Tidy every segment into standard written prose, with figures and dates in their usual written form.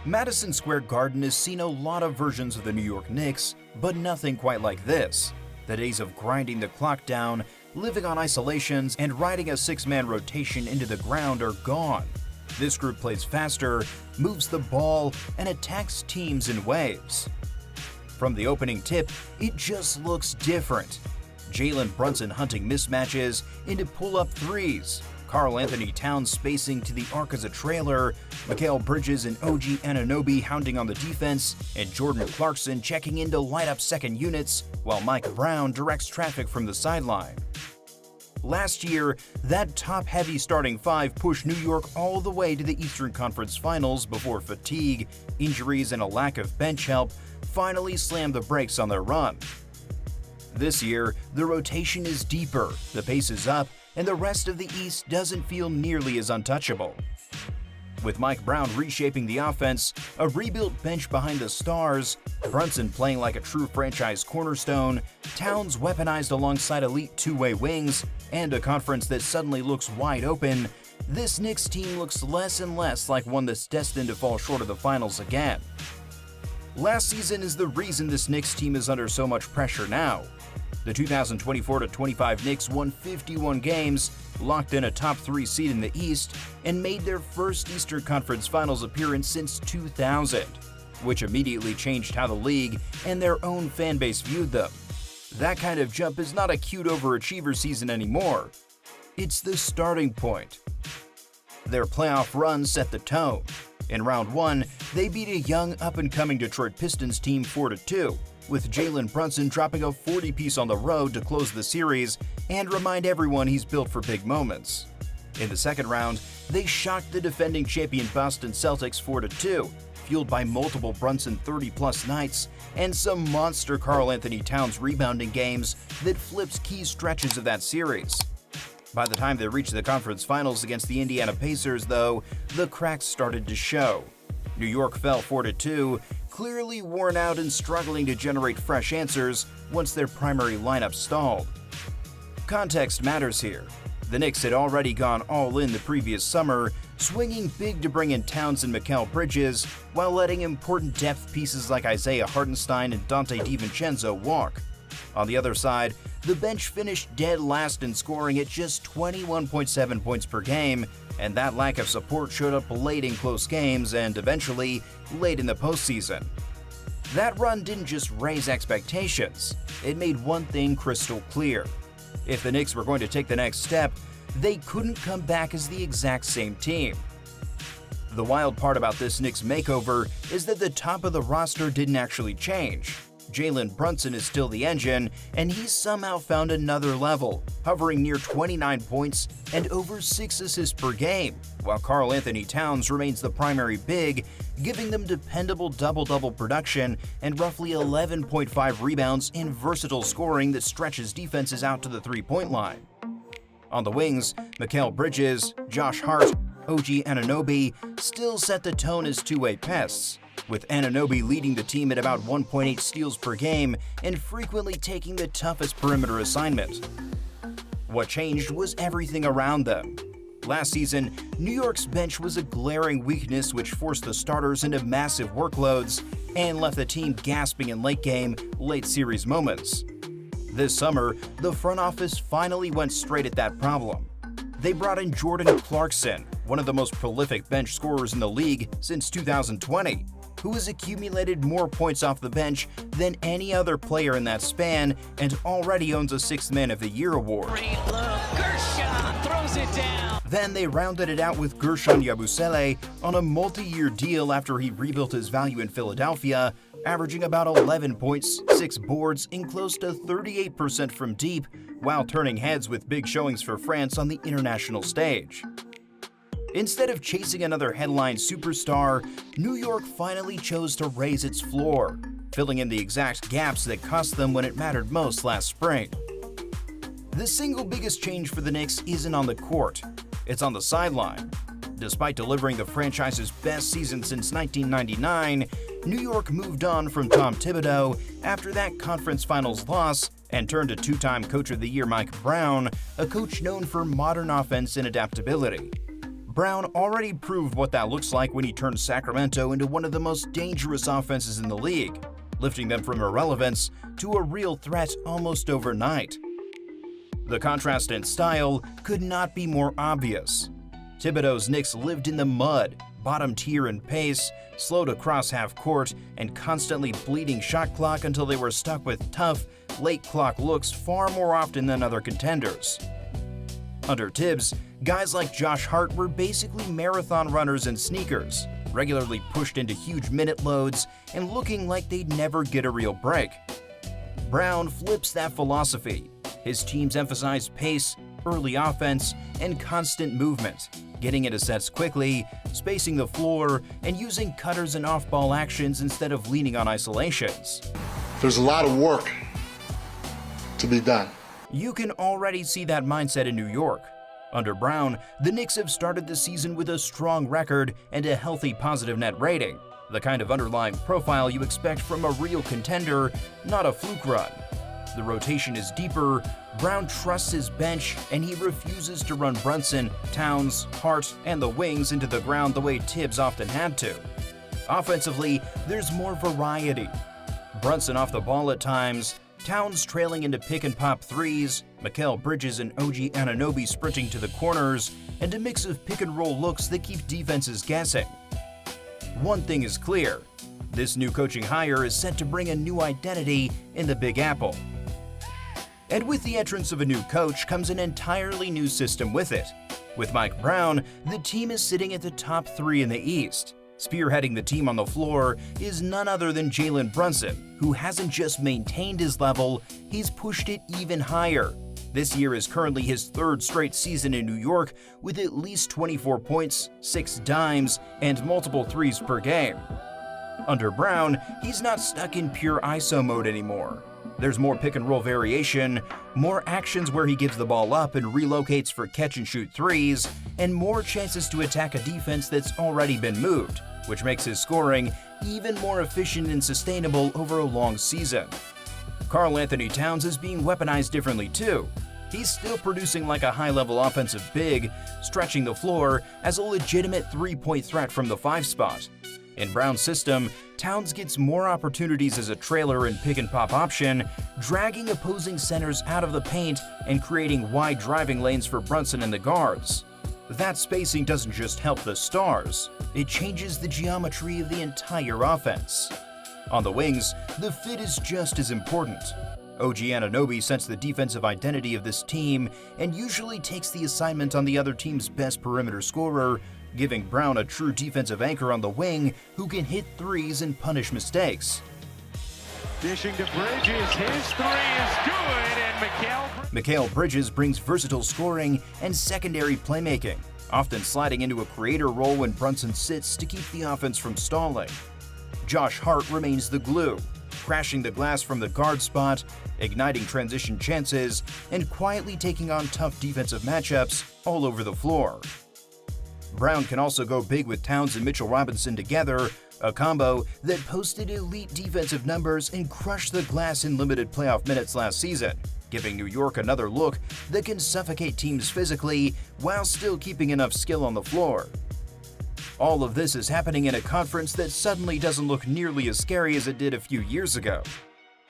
Madison Square Garden has seen a lot of versions of the New York Knicks, but nothing quite like this. The days of grinding the clock down, living on isolations, and riding a six-man rotation into the ground are gone. This group plays faster, moves the ball, and attacks teams in waves. From the opening tip, it just looks different. Jalen Brunson hunting mismatches into pull-up threes, Karl-Anthony Towns spacing to the arc as a trailer, Mikal Bridges and OG Anunoby hounding on the defense, and Jordan Clarkson checking in to light up second units, while Mike Brown directs traffic from the sideline. Last year, that top-heavy starting five pushed New York all the way to the Eastern Conference Finals before fatigue, injuries, and a lack of bench help finally slammed the brakes on their run. This year, the rotation is deeper, the pace is up, and the rest of the East doesn't feel nearly as untouchable. With Mike Brown reshaping the offense, a rebuilt bench behind the stars, Brunson playing like a true franchise cornerstone, Towns weaponized alongside elite two-way wings, and a conference that suddenly looks wide open, this Knicks team looks less and less like one that's destined to fall short of the finals again. Last season is the reason this Knicks team is under so much pressure now. The 2024-25 Knicks won 51 games, locked in a top 3 seed in the East, and made their first Eastern Conference Finals appearance since 2000, which immediately changed how the league and their own fan base viewed them. That kind of jump is not a cute overachiever season anymore. It's the starting point. Their playoff run set the tone. In round 1, they beat a young up-and-coming Detroit Pistons team 4-2, with Jalen Brunson dropping a 40-piece on the road to close the series and remind everyone he's built for big moments. In the second round, they shocked the defending champion Boston Celtics 4-2, fueled by multiple Brunson 30-plus nights and some monster Karl-Anthony Towns rebounding games that flipped key stretches of that series. By the time they reached the conference finals against the Indiana Pacers, though, the cracks started to show. New York fell 4-2, clearly worn out and struggling to generate fresh answers once their primary lineup stalled. Context matters here. The Knicks had already gone all in the previous summer, swinging big to bring in Towns and Mikal Bridges, while letting important depth pieces like Isaiah Hartenstein and Dante DiVincenzo walk. On the other side, the bench finished dead last in scoring at just 21.7 points per game, and that lack of support showed up late in close games and eventually late in the postseason. That run didn't just raise expectations, it made one thing crystal clear. If the Knicks were going to take the next step, they couldn't come back as the exact same team. The wild part about this Knicks makeover is that the top of the roster didn't actually change. Jalen Brunson is still the engine, and he's somehow found another level, hovering near 29 points and over 6 assists per game, while Karl-Anthony Towns remains the primary big, giving them dependable double-double production and roughly 11.5 rebounds in versatile scoring that stretches defenses out to the three-point line. On the wings, Mikal Bridges, Josh Hart, OG Anunoby still set the tone as two-way pests, with Anunoby leading the team at about 1.8 steals per game and frequently taking the toughest perimeter assignment. What changed was everything around them. Last season, New York's bench was a glaring weakness which forced the starters into massive workloads and left the team gasping in late-game, late-series moments. This summer, the front office finally went straight at that problem. They brought in Jordan Clarkson, one of the most prolific bench scorers in the league since 2020, who has accumulated more points off the bench than any other player in that span and already owns a 6th Man of the Year award. Gershon throws it down. Then they rounded it out with Gershon Yabusele on a multi-year deal after he rebuilt his value in Philadelphia, averaging about 11 points, 6 boards, and close to 38% from deep, while turning heads with big showings for France on the international stage. Instead of chasing another headline superstar, New York finally chose to raise its floor, filling in the exact gaps that cost them when it mattered most last spring. The single biggest change for the Knicks isn't on the court, it's on the sideline. Despite delivering the franchise's best season since 1999, New York moved on from Tom Thibodeau after that conference finals loss and turned to two-time Coach of the Year Mike Brown, a coach known for modern offense and adaptability. Brown already proved what that looks like when he turned Sacramento into one of the most dangerous offenses in the league, lifting them from irrelevance to a real threat almost overnight. The contrast in style could not be more obvious. Thibodeau's Knicks lived in the mud, bottom tier in pace, slow to cross half court, and constantly bleeding shot clock until they were stuck with tough, late clock looks far more often than other contenders. Under Tibbs, guys like Josh Hart were basically marathon runners in sneakers, regularly pushed into huge minute loads and looking like they'd never get a real break. Brown flips that philosophy. His teams emphasize pace, early offense, and constant movement, getting into sets quickly, spacing the floor, and using cutters and off-ball actions instead of leaning on isolations. There's a lot of work to be done. You can already see that mindset in New York. Under Brown, the Knicks have started the season with a strong record and a healthy positive net rating, the kind of underlying profile you expect from a real contender, not a fluke run. The rotation is deeper, Brown trusts his bench, and he refuses to run Brunson, Towns, Hart, and the wings into the ground the way Tibbs often had to. Offensively, there's more variety. Brunson off the ball at times, Towns trailing into pick-and-pop threes, Mikal Bridges and OG Anunoby sprinting to the corners, and a mix of pick-and-roll looks that keep defenses guessing. One thing is clear, this new coaching hire is set to bring a new identity in the Big Apple. And with the entrance of a new coach comes an entirely new system with it. With Mike Brown, the team is sitting at the top 3 in the East. Spearheading the team on the floor is none other than Jalen Brunson, who hasn't just maintained his level, he's pushed it even higher. This year is currently his 3rd straight season in New York with at least 24 points, 6 dimes, and multiple threes per game. Under Brown, he's not stuck in pure ISO mode anymore. There's more pick-and-roll variation, more actions where he gives the ball up and relocates for catch-and-shoot threes, and more chances to attack a defense that's already been moved, which makes his scoring even more efficient and sustainable over a long season. Karl-Anthony Towns is being weaponized differently too. He's still producing like a high-level offensive big, stretching the floor as a legitimate three-point threat from the 5 spot. In Brown's system, Towns gets more opportunities as a trailer and pick-and-pop option, dragging opposing centers out of the paint and creating wide driving lanes for Brunson and the guards. That spacing doesn't just help the stars, it changes the geometry of the entire offense. On the wings, the fit is just as important. OG Anunoby sets the defensive identity of this team and usually takes the assignment on the other team's best perimeter scorer, giving Brown a true defensive anchor on the wing who can hit threes and punish mistakes. Dishing to Bridges, his 3 is good, and Mikal Bridges brings versatile scoring and secondary playmaking, often sliding into a creator role when Brunson sits to keep the offense from stalling. Josh Hart remains the glue, crashing the glass from the guard spot, igniting transition chances, and quietly taking on tough defensive matchups all over the floor. Brown can also go big with Towns and Mitchell Robinson together, a combo that posted elite defensive numbers and crushed the glass in limited playoff minutes last season, giving New York another look that can suffocate teams physically while still keeping enough skill on the floor. All of this is happening in a conference that suddenly doesn't look nearly as scary as it did a few years ago.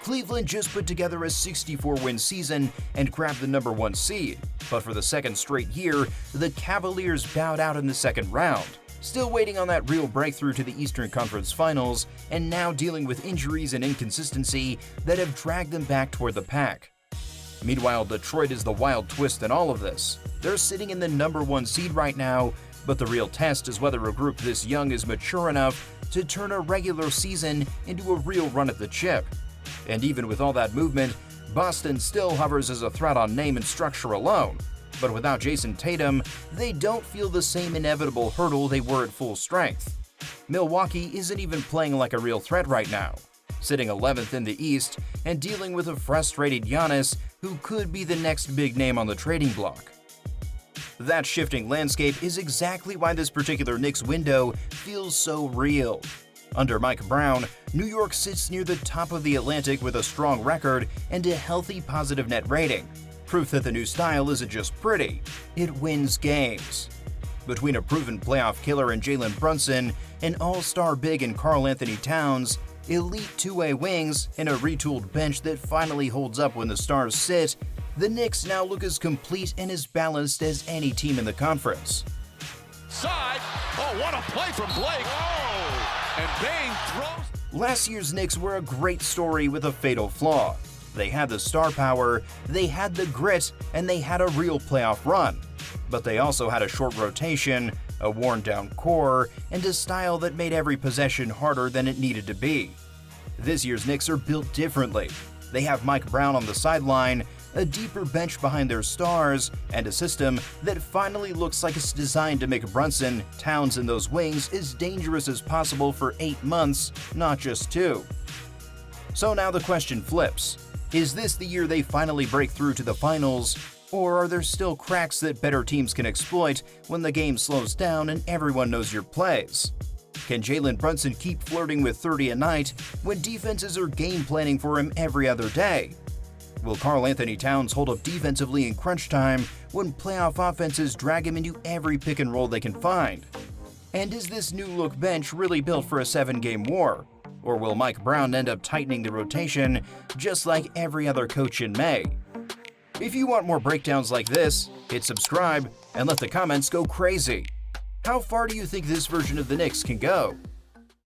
Cleveland just put together a 64-win season and grabbed the number 1 seed, but for the 2nd straight year, the Cavaliers bowed out in the 2nd round, still waiting on that real breakthrough to the Eastern Conference Finals and now dealing with injuries and inconsistency that have dragged them back toward the pack. Meanwhile, Detroit is the wild twist in all of this. They're sitting in the number 1 seed right now, but the real test is whether a group this young is mature enough to turn a regular season into a real run at the chip. And even with all that movement, Boston still hovers as a threat on name and structure alone. But without Jason Tatum, they don't feel the same inevitable hurdle they were at full strength. Milwaukee isn't even playing like a real threat right now, sitting 11th in the East and dealing with a frustrated Giannis who could be the next big name on the trading block. That shifting landscape is exactly why this particular Knicks window feels so real. Under Mike Brown, New York sits near the top of the Atlantic with a strong record and a healthy positive net rating. Proof that the new style isn't just pretty, it wins games. Between a proven playoff killer in Jalen Brunson, an all-star big in Karl-Anthony Towns, elite two-way wings, and a retooled bench that finally holds up when the stars sit, the Knicks now look as complete and as balanced as any team in the conference. Side. Oh, what a play from Blake. Oh, and Bane throws. Last year's Knicks were a great story with a fatal flaw. They had the star power, they had the grit, and they had a real playoff run. But they also had a short rotation, a worn-down core, and a style that made every possession harder than it needed to be. This year's Knicks are built differently. They have Mike Brown on the sideline, a deeper bench behind their stars, and a system that finally looks like it's designed to make Brunson, Towns, and those wings as dangerous as possible for 8 months, not just 2. So now the question flips. Is this the year they finally break through to the finals, or are there still cracks that better teams can exploit when the game slows down and everyone knows your plays? Can Jalen Brunson keep flirting with 30 a night when defenses are game planning for him every other day? Will Karl-Anthony Towns hold up defensively in crunch time when playoff offenses drag him into every pick and roll they can find? And is this new look bench really built for a 7-game war? Or will Mike Brown end up tightening the rotation just like every other coach in May? If you want more breakdowns like this, hit subscribe and let the comments go crazy. How far do you think this version of the Knicks can go?